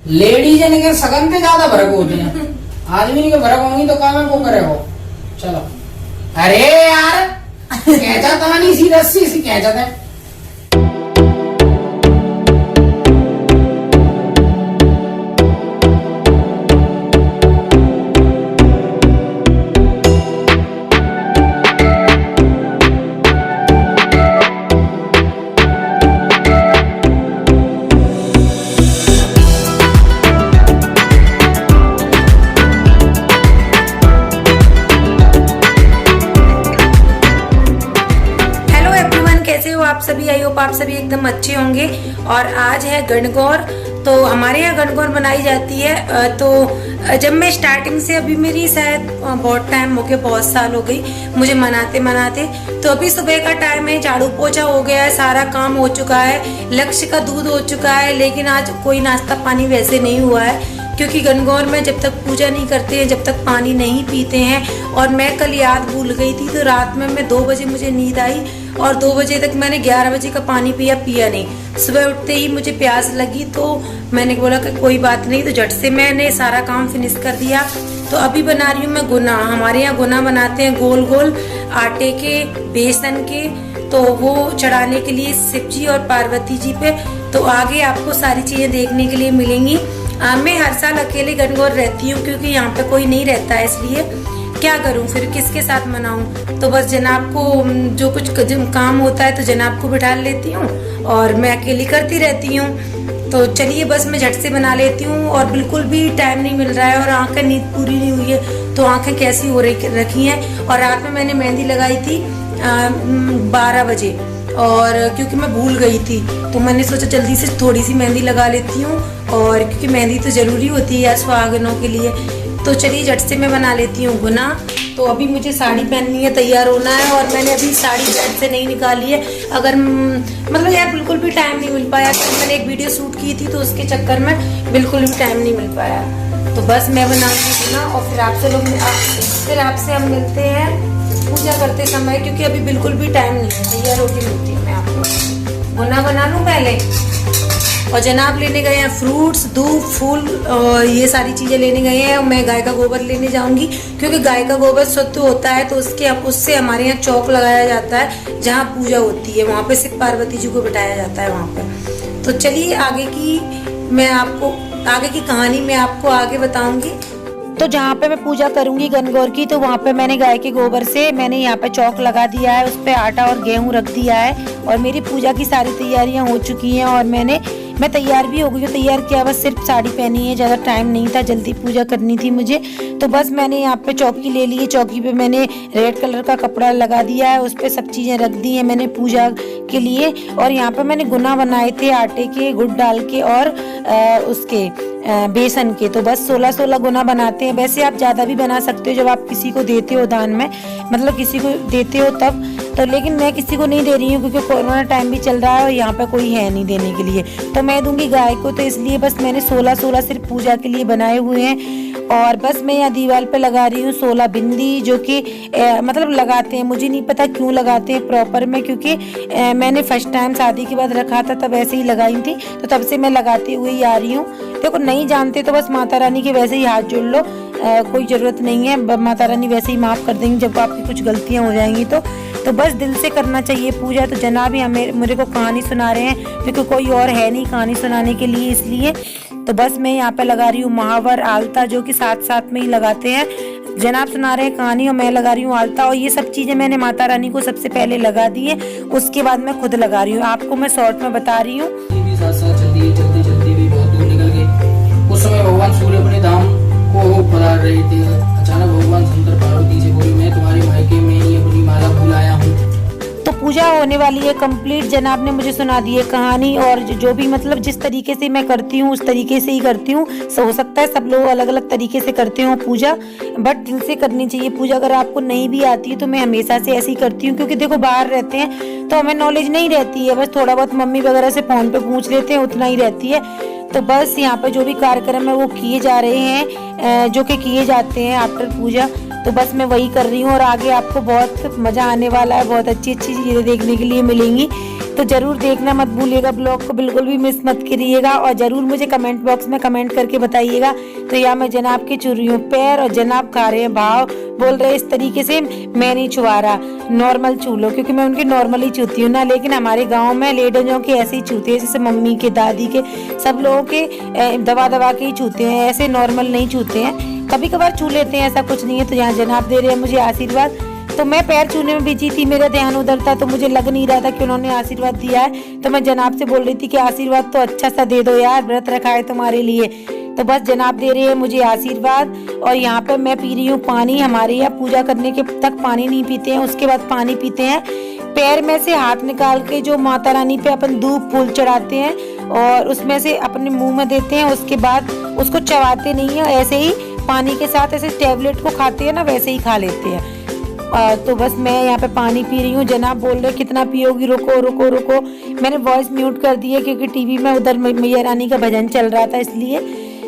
Ladies के सगन पे ज्यादा भरक होते हैं, आदमी के भरक होंगी तो काम को करे हो। चलो अरे यार कहता था नहीं सी रस्सी सी कहता था। आप सभी, आई होप आप सभी एकदम अच्छे होंगे। और आज है गणगौर, तो हमारे यहाँ गणगौर बनाई जाती है। तो जब मैं स्टार्टिंग से, अभी मेरी शायद बहुत टाइम हो गया, बहुत साल हो गई मुझे मनाते मनाते। तो अभी सुबह का टाइम है, झाड़ू पोछा हो गया है, सारा काम हो चुका है, लक्ष्य का दूध हो चुका है, लेकिन आज कोई नाश्ता पानी वैसे नहीं हुआ है क्योंकि गणगौर में जब तक पूजा नहीं करते हैं, जब तक पानी नहीं पीते हैं। और मैं कल याद भूल गई थी, तो रात में मैं 2 बजे मुझे नींद आई और 2 बजे तक मैंने 11 बजे का पानी पिया नहीं। सुबह उठते ही मुझे प्यास लगी तो मैंने बोला कि कोई बात नहीं, तो झट से मैंने सारा काम फिनिश कर दिया। तो अभी बना रही हूँ मैं गुना। हमारे यहाँ गुना बनाते हैं गोल गोल आटे के, बेसन के, तो वो चढ़ाने के लिए शिव जी और पार्वती जी पे। तो आगे आपको सारी चीजें देखने के लिए मिलेंगी। मैं हर साल अकेले गणगौर रहती हूँ क्योंकि यहाँ पे कोई नहीं रहता है, इसलिए क्या करूँ फिर, किसके साथ मनाऊं। तो बस जनाब को जो कुछ काम होता है तो जनाब को बिठा लेती हूँ और मैं अकेली करती रहती हूँ। तो चलिए बस मैं झट से बना लेती हूँ। और बिल्कुल भी टाइम नहीं मिल रहा है और आंखें नींद पूरी नहीं हुई है, तो आंखें कैसी हो रखी हैं। और रात में मैंने मेहंदी लगाई थी 12 बजे, और क्योंकि मैं भूल गई थी तो मैंने सोचा जल्दी से थोड़ी सी मेहंदी लगा लेती हूँ, और क्योंकि मेहंदी तो जरूरी होती है यार सुहागनों के लिए। तो चलिए झट से मैं बना लेती हूँ गुना। तो अभी मुझे साड़ी पहननी है, तैयार होना है, और मैंने अभी साड़ी बेड से नहीं निकाली है। अगर मतलब यार बिल्कुल भी टाइम नहीं मिल पाया, तो मैंने एक वीडियो शूट की थी तो उसके चक्कर में बिल्कुल भी टाइम नहीं मिल पाया। तो बस मैं बनाऊंगी गुना और फिर आपसे हम मिलते हैं पूजा करते समय, क्योंकि अभी बिल्कुल भी टाइम नहीं है। तैयार होकर मिलती हूँ मैं आपको। गुना बना लूँ पहले। और जनाब लेने गए हैं फ्रूट्स, दूध, फूल और ये सारी चीज़ें लेने गए हैं। और मैं गाय का गोबर लेने जाऊंगी क्योंकि गाय का गोबर शुद्ध होता है, तो उससे हमारे यहाँ चौक लगाया जाता है जहाँ पूजा होती है, वहाँ पे सिर्फ पार्वती जी को बिठाया जाता है वहाँ पे। तो चलिए आगे की कहानी मैं आपको आगे बताऊंगी। तो जहाँ पे मैं पूजा करूंगी गणगौर की, तो वहाँ पे मैंने गाय के गोबर से मैंने यहाँ पे चौक लगा दिया है, उस पे आटा और गेहूं रख दिया है। और मेरी पूजा की सारी तैयारियां हो चुकी हैं और मैं तैयार भी हो गई हूँ। तैयार किया, बस सिर्फ साड़ी पहनी है, ज़्यादा टाइम नहीं था, जल्दी पूजा करनी थी मुझे। तो बस मैंने यहाँ पे चौकी ले ली है, चौकी पे मैंने रेड कलर का कपड़ा लगा दिया है, उस पर सब चीज़ें रख दी हैं मैंने पूजा के लिए। और यहाँ पे मैंने गुना बनाए थे आटे के, गुड़ डाल के और उसके बेसन के। तो बस 16 गुना बनाते हैं। वैसे आप ज़्यादा भी बना सकते हो जब आप किसी को देते हो दान में, मतलब किसी को देते हो तब। तो लेकिन मैं किसी को नहीं दे रही हूँ क्योंकि कोरोना टाइम भी चल रहा है और यहाँ पे कोई है नहीं देने के लिए, तो मैं दूंगी गाय को। तो इसलिए बस मैंने 16 सिर्फ पूजा के लिए बनाए हुए हैं। और बस मैं यहाँ दीवार पे लगा रही हूँ 16 बिंदी, जो कि मतलब लगाते हैं, मुझे नहीं पता क्यों लगाते हैं प्रॉपर में, क्योंकि मैंने फर्स्ट टाइम शादी के बाद रखा था तब ऐसे ही लगाई थी, तो तब से मैं लगाती हुई आ रही हूँ। देखो नहीं जानते तो बस माता रानी के वैसे ही हाथ जोड़ लो, कोई ज़रूरत नहीं है, माता रानी वैसे ही माफ़ कर देंगी जब आपकी कुछ गलतियाँ हो जाएंगी। तो बस दिल से करना चाहिए पूजा। तो जनाब ही मेरे को कहानी सुना रहे हैं क्योंकि कोई और है नहीं कहानी सुनाने के लिए, इसलिए। तो बस मैं यहाँ पे लगा रही हूँ महावर, आलता, जो कि साथ में ही लगाते हैं। जनाब सुना रहे हैं कहानी और मैं लगा रही हूँ आलता। और ये सब चीज़ें मैंने माता रानी को सबसे पहले लगा दी है, उसके बाद मैं खुद लगा रही हूँ। आपको मैं शॉर्ट में बता रही हूँ। चलती भी बहुत दूर निकल गए। उस समय भगवान सूर्य अपने धाम को पधार रहे थे। अचानक भगवान शंकर पार्वती से बोले, मैं तुम्हारे मायके में ही अपनी माला भुलाया हूँ। तो पूजा होने वाली है कंप्लीट। जनाब ने मुझे सुना दी है कहानी, और जो भी मतलब जिस तरीके से मैं करती हूँ उस तरीके से ही करती हूँ। हो सकता है सब लोग अलग अलग तरीके से करते हो पूजा, बट दिल से करनी चाहिए पूजा। अगर आपको नहीं भी आती है तो मैं हमेशा से ऐसे ही करती हूँ, क्योंकि देखो बाहर रहते हैं तो हमें नॉलेज नहीं रहती है, बस थोड़ा बहुत मम्मी वगैरह से फोन पे पूछ लेते हैं, उतना ही रहती है। तो बस यहाँ पे जो भी कार्यक्रम है वो किए जा रहे हैं, जो कि किए जाते हैं आफ्टर पूजा। तो बस मैं वही कर रही हूँ और आगे आपको बहुत मज़ा आने वाला है, बहुत अच्छी चीज़ें देखने के लिए मिलेंगी। तो जरूर देखना मत भूलिएगा, ब्लॉग को बिल्कुल भी मिस मत करिएगा और जरूर मुझे कमेंट बॉक्स में कमेंट करके बताइएगा। तो यहाँ मैं जनाब की चुर रही हूँ पैर और जनाब खा रहे हैं भाव, बोल रहे इस तरीके से मैं नहीं छुआ रहा, नॉर्मल छू लो, क्योंकि मैं उनकी नॉर्मली छूती हूँ ना। लेकिन हमारे गाँव में लेडीजों के ऐसे ही छूते हैं, जैसे मम्मी के, दादी के, सब लोगों के दबा दबा के ही छूते हैं, ऐसे नॉर्मल नहीं छूते हैं। कभी कभार छू लेते हैं, ऐसा कुछ नहीं है। तो यहाँ जनाब दे रहे हैं मुझे आशीर्वाद। तो मैं पैर छूने में बिजी थी, मेरा ध्यान उधर था, तो मुझे लग नहीं रहा था कि उन्होंने आशीर्वाद दिया है। तो मैं जनाब से बोल रही थी कि आशीर्वाद तो अच्छा सा दे दो यार, व्रत रखा है तुम्हारे लिए। तो बस जनाब दे रहे हैं मुझे आशीर्वाद। और यहाँ पे मैं पी रही हूँ पानी। हमारे यहाँ पूजा करने के तक पानी नहीं पीते हैं, उसके बाद पानी पीते हैं। पैर में से हाथ निकाल के जो माता रानी पे अपन धूप फूल चढ़ाते हैं और उसमें से अपने मुंह में देते हैं, उसके बाद उसको चबाते नहीं है, ऐसे ही पानी के साथ ऐसे टैबलेट को खाते हैं ना, वैसे ही खा लेते हैं। तो बस मैं यहाँ पे पानी पी रही हूँ। जनाब बोल रहे कितना पियोगी, रुको रुको रुको। मैंने वॉइस म्यूट कर दी है क्योंकि टीवी में उधर मैया रानी का भजन चल रहा था, इसलिए।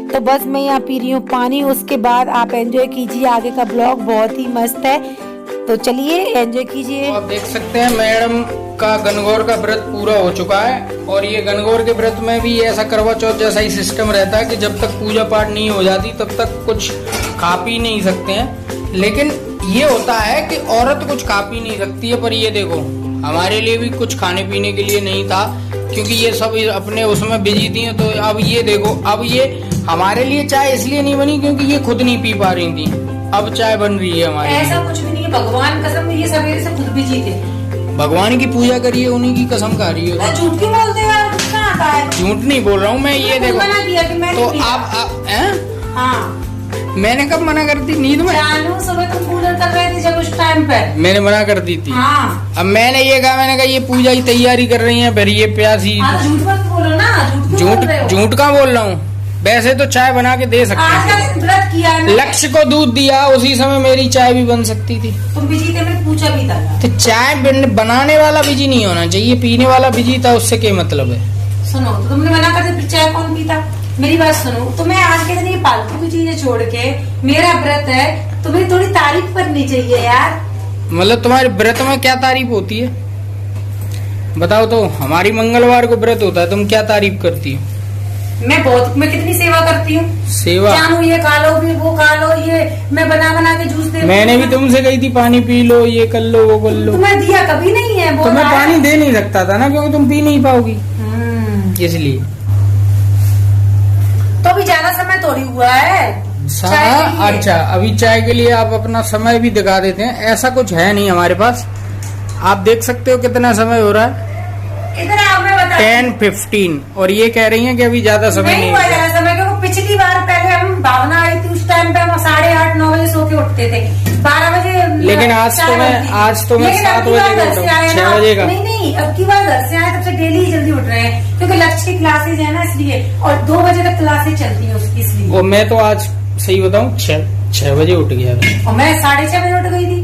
तो बस मैं यहाँ पी रही हूँ पानी। उसके बाद आप एंजॉय कीजिए, आगे का ब्लॉग बहुत ही मस्त है, तो चलिए एंजॉय कीजिए। आप देख सकते हैं मैडम का गणगौर का व्रत पूरा हो चुका है। और ये गणगौर के व्रत में भी ऐसा करवा चौथ जैसा ही सिस्टम रहता है कि जब तक पूजा पाठ नहीं हो जाती तब तक कुछ खा पी नहीं सकते हैं। लेकिन ये होता है कि औरत कुछ खा पी नहीं सकती है, पर ये देखो हमारे लिए भी कुछ खाने पीने के लिए नहीं था, क्योंकि ये सब अपने उसमें बिजी थी। तो अब ये देखो, अब ये हमारे लिए चाय इसलिए नहीं बनी क्योंकि ये खुद नहीं पी पा रही थी, अब चाय बन रही है हमारे। ऐसा कुछ भी नहीं है, भगवान कसम, ये सवेरे से खुद बिजी थे। भगवान की पूजा करिए, उन्हीं की कसम खा रही है। झूठ क्यों बोलते हो यार, कितना आता है? झूठ नहीं बोल रहा हूँ मैं, ये देखो। मना किया कि मैं तो नहीं पीता। आप हैं? हाँ, मैंने कब मना कर दी? नींद में जानू सुबह तुम पूजा कर रहे थे जब उस टाइम पे मैंने मना कर दी थी। हाँ। अब मैंने ये कहा, मैंने कहा ये पूजा की तैयारी कर रही है, फिर ये प्यासी। हाँ, झूठ मत बोलो ना, झूठ कहाँ बोल रहा हूँ? वैसे तो चाय बना के दे सकते हैं। व्रत किया है, लक्ष्य को दूध दिया, उसी समय मेरी चाय भी बन सकती थी। तुम बिजी थे, मैंने पूछा भी था। तो चाय बनाने वाला बिजी नहीं होना चाहिए, पीने वाला बिजी था, उससे क्या मतलब है? सुनो, तो तुमने मना कर दिया, चाय कौन पीता? मेरी बात सुनो, तुम्हें आज के दिन ये फालतू की चीजें छोड़ के, मेरा व्रत है, तुम्हें थोड़ी तारीफ करनी चाहिए यार। मतलब तुम्हारे व्रत में क्या तारीफ होती है बताओ तो? हमारी मंगलवार को व्रत होता है, तुम क्या तारीफ करती हो? मैं कितनी सेवा करती हूँ। सेवा? जानू ये खा लो, भी वो खा लो, ये मैं बना के जूस दे। मैंने भी तुमसे कही थी पानी पी लो, ये कर लो, वो कर लो। तुम्हें दिया कभी नहीं है। तो मैं पानी दे नहीं सकता था ना, क्योंकि तुम पी नहीं पाओगी, इसलिए। तो अभी ज्यादा समय थोड़ी हुआ है। अच्छा, अभी चाय के लिए आप अपना समय भी दिखा देते हैं। ऐसा कुछ है नहीं हमारे पास, आप देख सकते हो कितना समय हो रहा है। इधर आओ, मैं बता 10:15 और ये कह रही हैं कि अभी ज्यादा समय नहीं हुआ। ज्यादा समय क्योंकि पिछली बार पहले हम भावना आई थी, उस टाइम पे हम 8:30-9 बजे सो के उठते थे, 12 बजे। लेकिन आज तो मैं 7 बजे का 6 बजे का। नहीं, अब की बार घर से आए तब से डेली जल्दी उठ रहे हैं, क्योंकि लक्ष्य की क्लासेज है ना, इसलिए। और 2 बजे तक क्लासेज चलती है उसकी, इसलिए। और मैं तो आज सही बताऊं 6 बजे उठ गया था। और मैं 6:30 बजे उठ गई थी।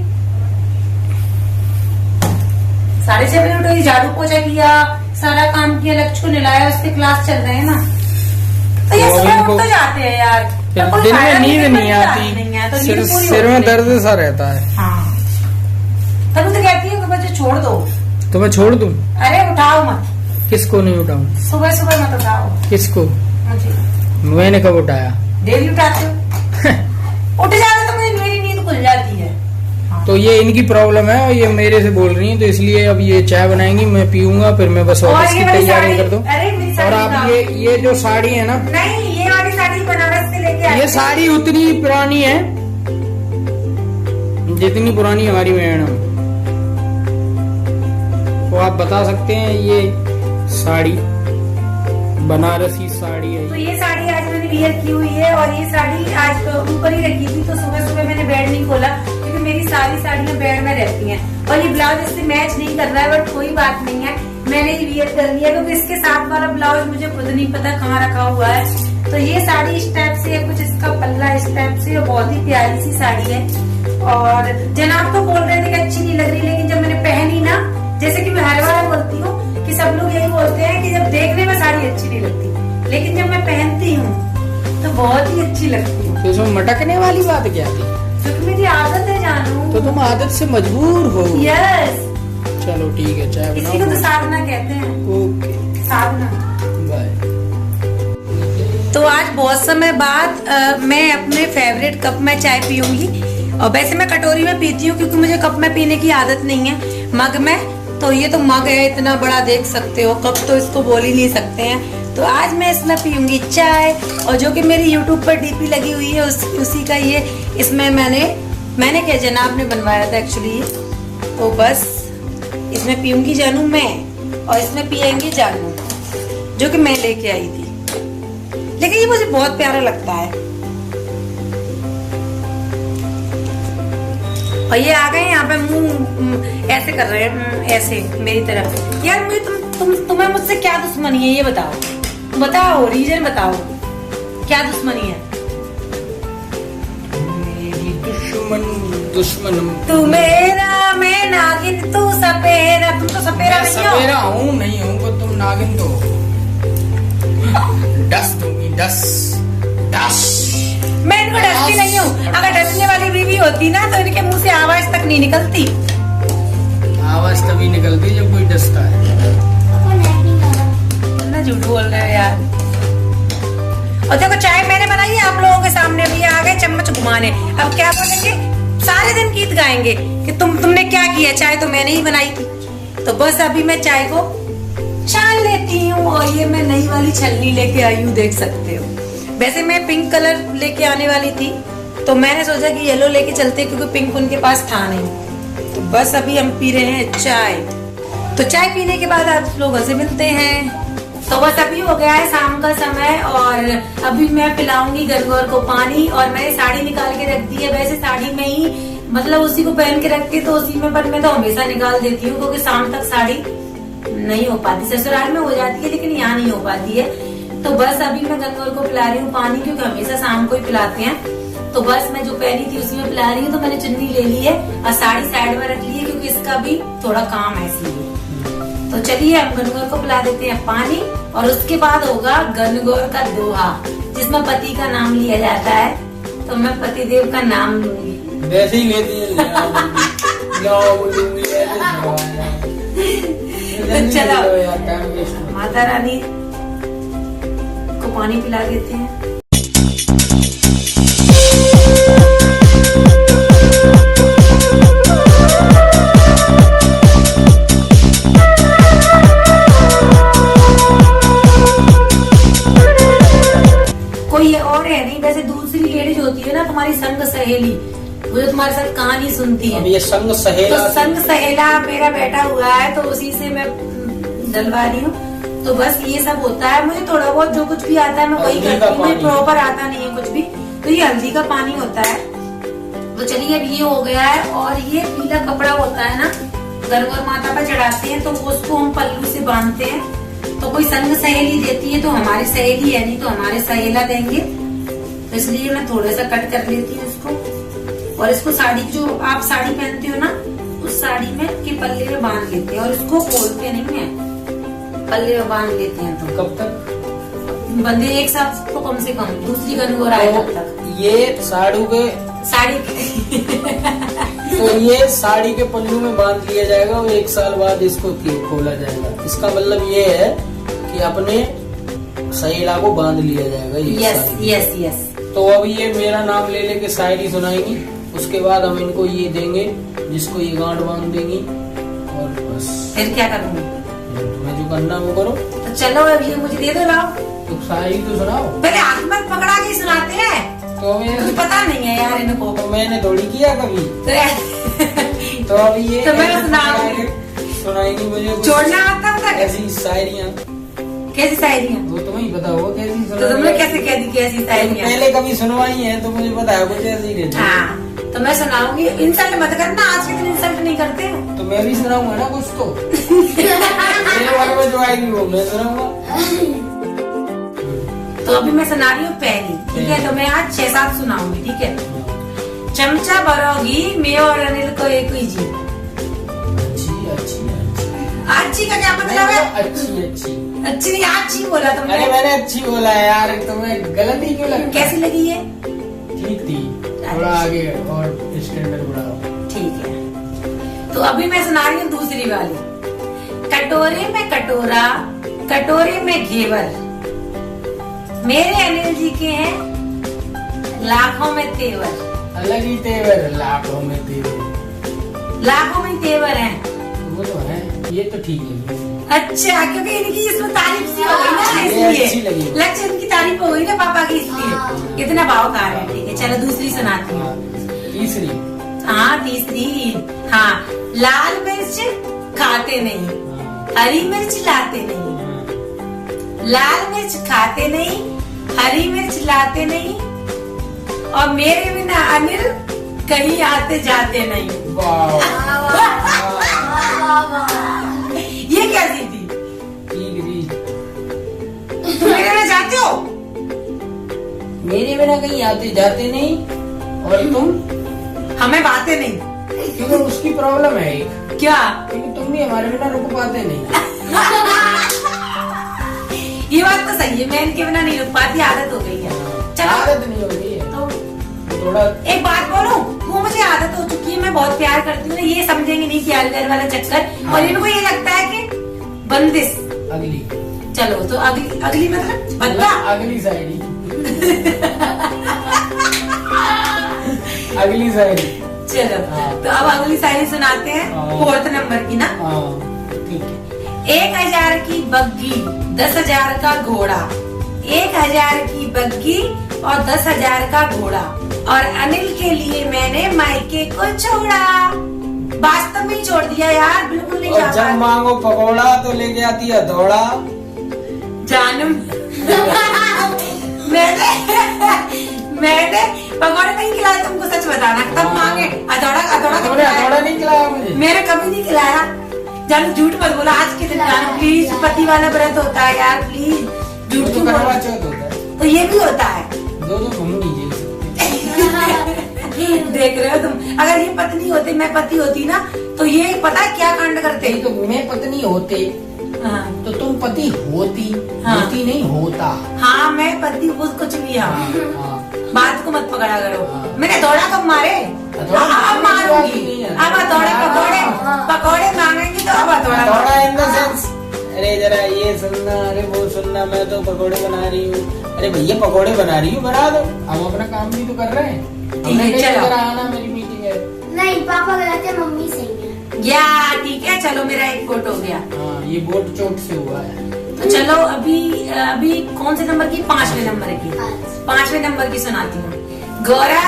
6:30 बजे उठ गई, झाड़ू पोछा किया, सारा काम किया, लक्ष्य को नहलाया, उसके क्लास चल रहे हैं ना। तो ये सुबह उठ तो जाते हैं यार, तो दिन में नींद नहीं आती, सिर में दर्द सा रहता है। हाँ, तब तो कहती है कि बच्चे छोड़ दो। तो मैं छोड़ दूं? अरे उठाओ मत। किसको नहीं उठाऊं? सुबह सुबह मत उठाओ। किसको? मुझे। मैंने कब उठाया? डेली उठाते हो। उठ जाते तो मेरी नींद खुल जाती है। तो ये इनकी प्रॉब्लम है और ये मेरे से बोल रही हैं, तो इसलिए अब ये चाय बनाएंगी, मैं पीऊंगा, फिर मैं बस ऑफिस की तैयारी कर दूं। और आप ये जो साड़ी है ना, नहीं, ये वाली साड़ी बनारस से लेके आई। ये साड़ी उतनी ही पुरानी है जितनी पुरानी हमारी मैडम। तो आप बता सकते हैं ये साड़ी बनारसी साड़ी है। तो ये साड़ी आज मैंने वियर की हुई है, और ये साड़ी आज ऊपर ही रखी थी, तो सुबह सुबह मैंने बेड नहीं खोला, क्योंकि मेरी सारी साड़ियाँ बेड में रहती हैं। और ये ब्लाउज इससे मैच नहीं कर रहा है, बट कोई बात नहीं है, मैंने ये वियर कर लिया, क्योंकि इसके साथ वाला ब्लाउज मुझे खुद नहीं पता कहाँ रखा हुआ है। तो ये साड़ी इस टाइप से है, कुछ इसका पल्ला इस टाइप से, और बहुत ही प्यारी सी साड़ी है। और जनाब तो बोल रहे थे कि अच्छी नहीं लग रही, लेकिन जब मैंने पहनी ना, जैसे कि मैं हर बार बोलती हूँ कि सब लोग यही बोलते हैं कि जब देखने में साड़ी अच्छी नहीं लगती, लेकिन जब मैं पहनती हूँ तो बहुत ही अच्छी लगती हूँ। तो इसमें मटकने वाली बात क्या थी? क्योंकि मेरी आदत है जानू। तो तुम आदत से मजबूर हो। यस। चलो ठीक है, चाय इसी को तो बनाओ। साधना कहते हैं। ओके साधना। बाय। तो आज बहुत समय बाद मैं अपने फेवरेट कप में चाय पीऊंगी। और वैसे मैं कटोरी में पीती हूँ क्योंकि मुझे कप में पीने की आदत नहीं है, मग में। तो ये तो मग है, इतना बड़ा देख सकते हो, कप तो इसको बोल ही नहीं सकते हैं। तो आज मैं इसमें पीऊंगी चाय, और जो कि मेरी यूट्यूब पर डीपी लगी हुई है उसी का ये, इसमें मैंने क्या जनाब ने बनवाया था एक्चुअली ये। तो बस इसमें पीऊंगी जानू मैं, और इसमें पियेंगी जानू, जो कि मैं लेके आई थी। लेकिन ये मुझे बहुत प्यारा लगता है। और ये आ गए यहाँ पे मुंह ऐसे कर रहे हैं, ऐसे मेरी तरफ। यार मुझे तुम्हें मुझसे क्या दुश्मनी है ये बताओ, रीजन बताओ, क्या दुश्मनी है? मेरी दुश्मन तू मेरा, मैं नागिन, तू सपेरा। तुम तो सपेरा मैं नहीं हो। सपेरा हूँ नहीं हूँ, पर तुम नागिन तो हो। डस दूंगी, डस। मैं इनको डसती नहीं हूँ। अगर डसने वाली बीवी होती ना तो इनके मुंह से आवाज तक नहीं निकलती। आवाज तभी निकलती जब कोई डसता है। ना झूठ बोल रहे हो यार। और देखो चाय मैंने बनाई है, आप लोगों के सामने भी आ गए चम्मच घुमाने। अब क्या बोलेंगे, सारे दिन गीत गाएंगे कि तुमने क्या किया, चाय तो मैंने ही बनाई थी। तो बस अभी मैं चाय को छान लेती हूँ। और ये मैं नई वाली छलनी लेके आई हूँ, देख सकते हो। वैसे मैं पिंक कलर लेके आने वाली थी, तो मैंने सोचा कि येलो लेके चलते, क्योंकि पिंक उनके पास था नहीं। तो बस अभी हम पी रहे हैं चाय। तो चाय पीने के बाद आप लोगों से मिलते हैं। तो बस अभी हो गया है शाम का समय, और अभी मैं पिलाऊंगी गनगौर को पानी। और मैंने साड़ी निकाल के रख दी है। वैसे साड़ी में ही, मतलब उसी को पहन के रखती तो उसी में, पर मैं तो हमेशा निकाल देती हूँ क्योंकि शाम तक साड़ी नहीं हो पाती। ससुराल में हो जाती है लेकिन यहाँ नहीं हो पाती है। तो बस अभी मैं गनगौर को पिला रही हूँ पानी, क्योंकि हमेशा शाम को ही पिलाते हैं। तो बस मैं जो पहनी थी उसी में पिला रही हूँ। तो मैंने चुन्नी ले ली है और साड़ी साइड में रख ली है, क्योंकि इसका भी थोड़ा काम है इसलिए। तो चलिए हम गनगौर को पिला देते हैं पानी, और उसके बाद होगा गनगौर का दोहा, जिसमें पति का नाम लिया जाता है। तो मैं पतिदेव का नाम लूंगी। वैसे ही लेती है। तो चलो माता रानी को पानी पिला देते हैं। कोई और है नहीं, वैसे दूसरी लेडीज होती है ना तुम्हारी संग सहेली, वो जो तुम्हारे साथ कहानी सुनती है। अब ये संग सहेला, तो संग सहेला मेरा बैठा हुआ है, तो उसी से मैं डलवा रही हूँ। तो बस ये सब होता है। मुझे थोड़ा बहुत जो कुछ भी आता है मैं वही करती हूँ, मुझे प्रॉपर आता नहीं है कुछ भी। तो ये हल्दी का पानी होता है। तो चलिए अब ये हो गया है। और ये पीला कपड़ा होता है ना, गनगौर माता पर चढ़ाते हैं, तो उसको हम पल्लू से बांधते हैं। तो कोई संग सहेली देती है तो हमारी सहेली है, नहीं तो हमारे सहेला देंगे। तो इसलिए मैं थोड़ा सा कट कर लेती हूँ इसको। और इसको साड़ी, जो आप साड़ी पहनते हो ना, उस साड़ी में के पल्ले में बांध लेते हैं, और इसको खोलते नहीं है, पल्ले में बांध लेते हैं। तो कब तक बंदे एक साथ तो कम से कम दूसरी गनगौर आए तब तक। ये साड़ी तो ये साड़ी के पल्लू में बांध लिया जाएगा, और 1 साल बाद इसको खोला जाएगा। इसका मतलब ये है कि अपने सहेला को बांध लिया जाएगा। यस। तो अब ये मेरा नाम ले लेके शायरी सुनाएंगी, उसके बाद हम इनको ये देंगे, जिसको ये गांठ बांध देंगी, और बस फिर क्या करूँगी? तुम्हें जो करना वो करो। तो चलो अब ये मुझे दे दो, लाओ। तो शायरी तो सुनाओ। पहले हाथ में पकड़ा के सुनाते हैं, तो मुझे पता नहीं है यार इनको। तो मैंने थोड़ी किया कभी। तो अब ये तो मैं सुनाएंगी मुझे छोड़ना आता था ऐसी शायरियाँ। कैसी शायरियाँ? वो तुम्हें ही पता होगा कैसी। तो तुमने कैसे कह दी कैसी शायरियाँ? पहले कभी सुनवाई है तो मुझे पता है कुछ ऐसी रहती है। हाँ तो मैं सुनाऊंगी। इंसल्ट मत करना, आज के दिन इंसल्ट नहीं करते हो। तो मैं भी सुनाऊंगा ना कुछ तो। मेरे बारे में जो आएगी वो मैं सुनाऊंगा। तो अभी मैं सुना रही हूँ पहली, ठीक है? तो मैं आज 6-7 सुनाऊंगी, ठीक है? चमचा भरोगी मैं और अनिल को एक ही जी। अच्छी का क्या मतलब है? अच्छी नहीं, अच्छी बोला तुमने। अरे मैंने अच्छी बोला है यार, तुम्हें गलत ही क्यों लगता? कैसी लगी है? ठीक थी, थोड़ा आगे और स्टैंडर्ड बढ़ाओ। ठीक है। तो अभी मैं सुना रही हूँ दूसरी वाली। कटोरे में कटोरा, कटोरे में घेवर, मेरे अनिल जी के हैं लाखों में तेवर। अलग ही तेवर, लाखों में तेवर, लाखों में तेवर हैं। वो तो है, ये तो ठीक है। अच्छा, क्योंकि इनकी इसमें तारीफ सी हो गई ना, अच्छी लगी। इसलिए लक्ष्य इनकी तारीफ हो गई ना पापा की, इसलिए इतना भाव कहा है। ठीक है, चलो दूसरी सुनाती हूँ। तीसरी, हाँ तीसरी, हाँ। लाल मिर्च खाते नहीं, हरी मिर्च लाते नहीं, लाल मिर्च खाते नहीं, हरी मिर्च लाते नहीं, और मेरे बिना अनिल कहीं आते जाते नहीं। ये कैसी थी? तुम मेरे बिना जाते हो? मेरे बिना कहीं आते जाते नहीं, और तुम हमें बातें नहीं। क्योंकि उसकी प्रॉब्लम है एक, क्या? क्योंकि तुम भी हमारे बिना रुक पाते नहीं। ये बात तो सही है, मैं इनके बिना नहीं रुक पाती, आदत हो गई है। चलो, आदत नहीं हो गई है तो थोड़ा। एक बात बोलूं, वो मुझे आदत हो चुकी है, मैं बहुत प्यार करती हूँ। ये समझेंगे नहीं कि अलगर वाला चक्कर, और इनको ये लगता है कि बंदिश। अगली, चलो तो अगली, अगली मतलब बता। अगली शायरी। अगली शायरी, चलो तो अब अगली शायरी सुनाते हैं, 4th नंबर की ना। ठीक है। 1000 की बग्गी, 10,000 का घोड़ा, 1000 की बग्गी और 10,000 का घोड़ा, और अनिल के लिए मैंने मायके को छोड़ा। वास्तव में ही छोड़ दिया यार, बिल्कुल नहीं और जा जब पाती। मांगो पकौड़ा तो लेके आती है दौड़ा। जानम मैंने पकौड़े नहीं खिलाए तुमको, सच बताना, तब मांगे अधौड़ा अधौड़ा थोड़ा नहीं खिलाया मुझे, मेरे कभी नहीं खिलाया। जानू झूठ मत बोला आज के दिन, जानू प्लीज, पति वाला व्रत होता है यार, प्लीज झूठ तो क्यों करवा बोला? चौथ होता है, तो ये भी होता है। दो हम नहीं झेल सकते। देख रहे हो तुम, अगर ये पत्नी होती, मैं पति होती ना, तो ये पता है क्या कांड करते। तो मैं पत्नी होते हाँ, तो तुम पति होती, हाँ। होती नहीं होता। हाँ मैं पति हूँ, कुछ भी है। हाँ। बात को मत पकड़ा करो। हाँ। मैंने दौड़ा कब मारे, हथौड़ा अब मारूंगी। नहीं है। अब दौड़ा पकौड़े मांगेंगी तो अब दौड़ा। थोड़ा इन द सेंस, अरे जरा ये सुनना, अरे वो सुनना, मैं तो पकोड़े बना रही हूँ। अरे भैया पकोड़े बना रही हूँ, बना दो, हम अपना काम भी तो कर रहे हैं। हमने कहीं चलो। जरा आना, मेरी मीटिंग है। नहीं पापा गलत है, मम्मी सही है। या ठीक है, चलो मेरा एक वोट हो गया। हाँ, ये बोट चोट से हुआ है। तो चलो अभी कौन से नंबर की? 5वें नंबर की। 5वें नंबर की सुनाती हूँ। गौरा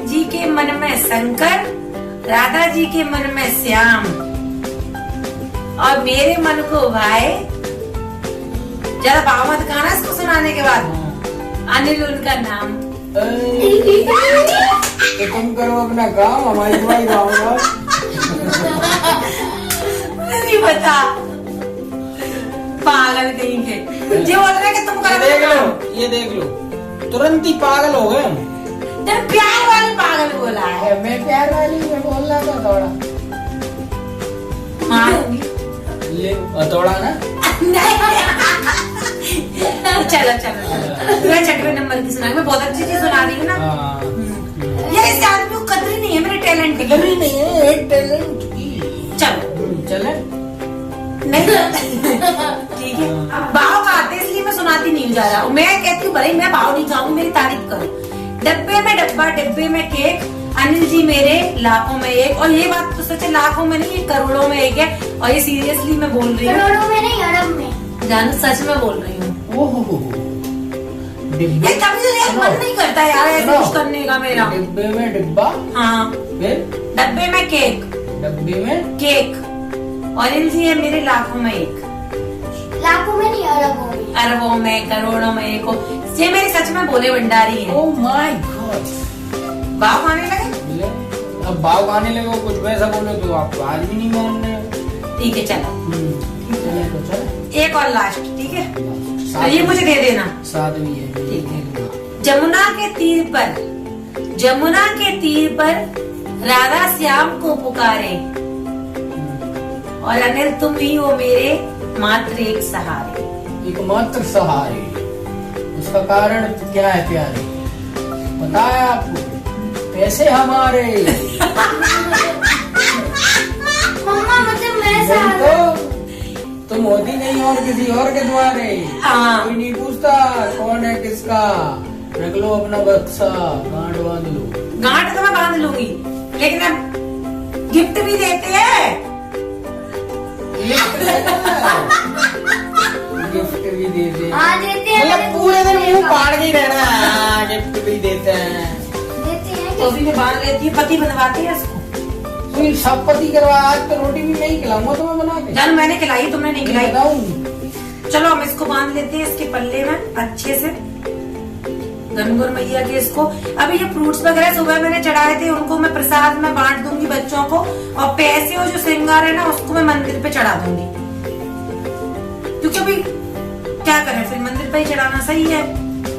जी के मन में शंकर, राधा जी के मन में श्याम, और मेरे मन को भाई, ज्यादा भाव मत खाना इसको सुनाने के बाद। अनिल उनका नाम। तो तुम करो अपना काम, हमारी दुआई गाऊंगा। नहीं बता, पागल कहीं के जो बोल रहे कि तुम करो। देख लो, ये देख लो, तुरंत ही पागल हो गए हम। तेरे प्यार वाले पागल बोला है। मैं प्यार वाली में बोल रहा था थोड़ा। मारूंगी। ले थोड़ा ना। चलो मैं 6वें नंबर की सुना, मैं बहुत अच्छी चीज सुना रही हूँ ना। यार इस आदमी को कदर ही नहीं है मेरे टैलेंट की। कदर ही नहीं है एक टैलेंट की। चलो चले नहीं ठीक है, भाव खाते इसलिए मैं सुनाती नहीं हूँ ज्यादा। मैं कहती हूँ भले मैं भाव नहीं खाऊंगी, मेरी तारीफ करो। डब्बे में डब्बा, डब्बे में केक, अनिल जी मेरे लाखों में एक। और ये बात तो सच है, लाखों में नहीं, ये करोड़ों में एक है। और ये सीरियसली मैं बोल रही हूँ, करोड़ों में नहीं, अरब में। जानू सच में बोल रही हूँ। ओहो, ये कभी से मन नहीं करता यार ऐसे कुछ करने का मेरा। डिब्बे में डिब्बा, हाँ, फिर डब्बे में केक, डब्बे में केक, और अनिल जी है मेरे लाखों में एक। लाखों में नहीं, अरबों में। अरबों में, करोड़ों में एक हो। ये मेरी सच में बोले भंडारी है। ओह माय गॉड, भाव खाने लगे। अब भाव खाने लगे, कुछ वैसा बोलो तो आप आज भी नहीं मान रहे हो। ठीक है चलो, चले तो चले, एक और लास्ट, ठीक है तो ये मुझे दे देना। 7वीं है। ठीक है। जमुना के तीर पर, जमुना के तीर पर राधा श्याम को पुकारे, और अनिल तुम ही हो मेरे मात्र एक सहारे। एकमात्र सहारे, उसका कारण क्या है प्यारे? बताया आपको, पैसे हमारे। कैसा वही तो तुम होती नहीं और किसी और के द्वारे। हाँ। कोई नहीं पूछता कौन है किसका। रख लो अपना बक्सा, गांठ बांध लो। गांठ तो मैं बांध लूंगी, लेकिन अब गिफ्ट भी देते हैं। गिफ्ट भी देते हैं। हाँ देते हैं। मतलब पूरे दिन मुंह फाड़ के ही रहना है। गिफ्ट भी देते हैं। देते हैं तो भी मैं बांध लेती हूँ, पति बनवाती है इसको। कोई सब पति करवा। आज तो रोटी भी मैं ही खिलाऊंगा तुम्हें बना के। चल मैंने खिलाई, तुमने नहीं खिलाई। बताऊं। चलो हम इसको बांध लेते हैं इसके पल्ले में अच्छे से, गणगौर मैया के। इसको अभी जो फ्रूट्स वगैरह सुबह मैंने चढ़ाए थे उनको मैं प्रसाद में बांट दूंगी बच्चों को, और पैसे और जो श्रृंगार है ना उसको मैं मंदिर पे चढ़ा दूंगी, क्योंकि अभी क्या करें, फिर मंदिर पे ही चढ़ाना सही है।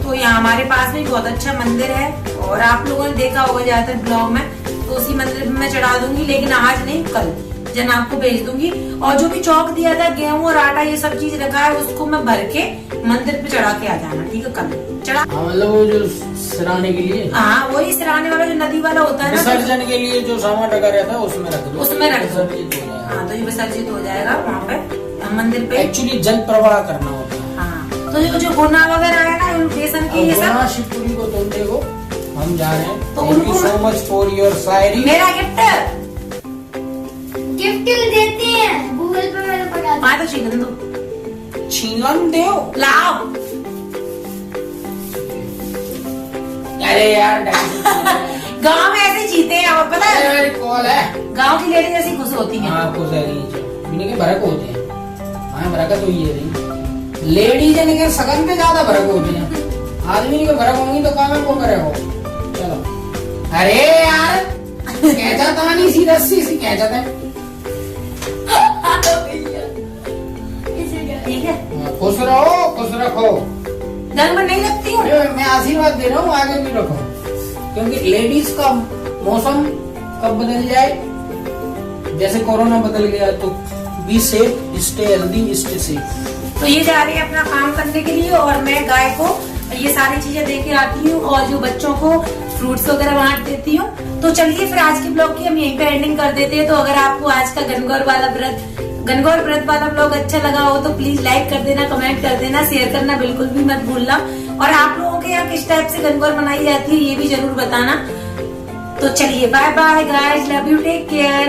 तो यहाँ हमारे पास में बहुत अच्छा मंदिर है, और आप लोगों ने देखा होगा ज्यादातर ब्लॉग में, तो उसी मंदिर में मैं चढ़ा दूंगी। लेकिन आज नहीं, कल जन आपको भेज दूंगी। और जो भी चौक दिया था, गेहूं और आटा ये सब चीज रखा है, उसको मैं भर के मंदिर पे चढ़ा के आ जाना, ठीक है? कल चढ़ा। हाँ, मतलब वो जो सिराने के लिए। हाँ वही सिराने वाला जो नदी वाला होता है ना, विसर्जन के लिए जो सामान रखा रहता है उसमें रख दो। उसमें रख दो। विसर्जित हो जाएगा। हाँ तो ये विसर्जित हो जाएगा वहाँ पे मंदिर पे। एक्चुअली जल प्रवाह करना होता है। हाँ तो जो गुना वगैरह है ना बेसन की, ये सब शिवपुरी को तुम देखो, हम जा रहे हैं। तो थैंक यू उनको सो मच फॉर योर शायरी। मेरा गिफ्ट गिफ्ट देते हैं गूगल पे मैंने पढ़ा था। हाँ तो छीन दो, छीलन दो। लाओ। अरे यार गांव में ऐसे जीते हैं, और पता है कॉल है। गांव की लेडीज ऐसी खुश होती हैं। आपको सही के भरक होते हैं। हाँ भरक तो ये नहीं, लेडीज के सगन पे ज्यादा भरक होते हैं। आदमी के भरक होंगी तो काम है वो करे हो। चलो। अरे यार कैसा था नहीं, सी रस्सी सी कैसा था। ठीक है, खुश रहो, खुश रखो। जंग में नहीं लगती हूँ। मैं आशीर्वाद दे रहा हूँ, आगे भी रखो, क्योंकि लेडीज का मौसम कब बदल जाए, जैसे कोरोना बदल गया, तो be safe, stay healthy, stay safe. तो ये जा रही है अपना काम करने के लिए, और मैं गाय को ये सारी चीजें देके आती हूँ, और जो बच्चों को फ्रूट्स वगैरह बांट देती हूँ। तो चलिए फिर आज के ब्लॉग की हम यहीं पे एंडिंग कर देते हैं। तो अगर आपको आज का गणगौर व्रत वाला ब्लॉग अच्छा लगा हो तो प्लीज लाइक कर देना, कमेंट कर देना, शेयर करना बिल्कुल भी मत भूलना। और आप लोगों के यहाँ किस टाइप से गणगौर मनाई जाती है ये भी जरूर बताना। तो चलिए bye bye guys, love you, take care.